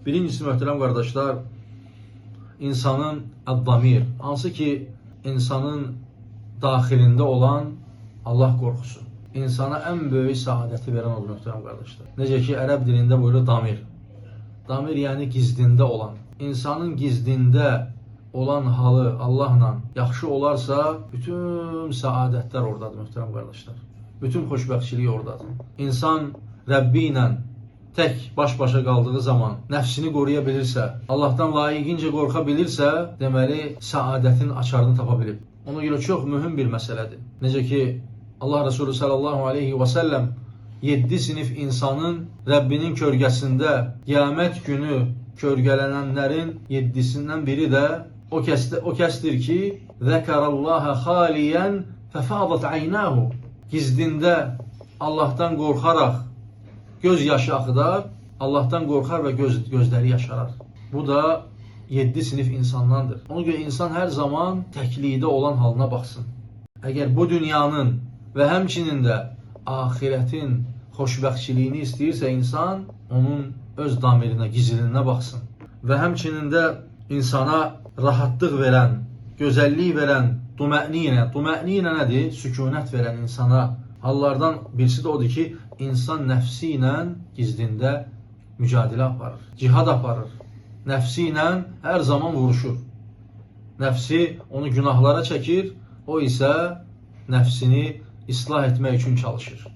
Birincisi, möhtərəm qardaşlar, insanın əd-damir, hansı ki, insanın daxilində olan Allah qorxusu. İnsana ən böyük saadəti verən odur, möhtərəm qardaşlar. Necə ki, ərəb dilində buyurur damir. Damir yəni gizdində olan. İnsanın gizdində olan halı Allahla yaxşı olarsa, bütün saadətlər oradadır, möhtərəm qardaşlar. Bütün xoşbəxtçilik oradadır. İnsan Rəbbi ilə tək baş-başa qaldığı zaman nəfsini qoruya bilirsə, Allahdan layiqincə qorxa bilirsə, deməli, saadətin açarını tapa bilib. Ona görə çox mühüm bir məsələdir. Necə ki, Allah Resulü sallallahu aleyhi və səlləm 7 sinif insanın Rəbbinin kölgəsində qiyamət günü kölgələnənlərin 7-sindən biri də o kəsdir ki, zəkərallaha xaliyən fəfadat aynahu. Gizdində Allahdan qorxaraq göz yaşı axıdar, Allahdan qorxar və gözləri yaşarar. Bu da 7 sinif insandandır. Ona görə insan hər zaman təklikdə olan halına baxsın. Əgər bu dünyanın və həmçinin də axirətin xoşbəxtçiliyini istəyirsə insan, onun öz damirinə, gizlininə baxsın. Və həmçinin də insana rahatlıq verən, gözəllik verən tuma'ninə nədir? Sükunət verən insana hallardan birisi də odur ki, insan nəfsi ilə gizdində mücadilə aparır, cihad aparır. Nəfsi ilə hər zaman vuruşur. Nəfsi onu günahlara çəkir, o isə nəfsini islah etmək üçün çalışır.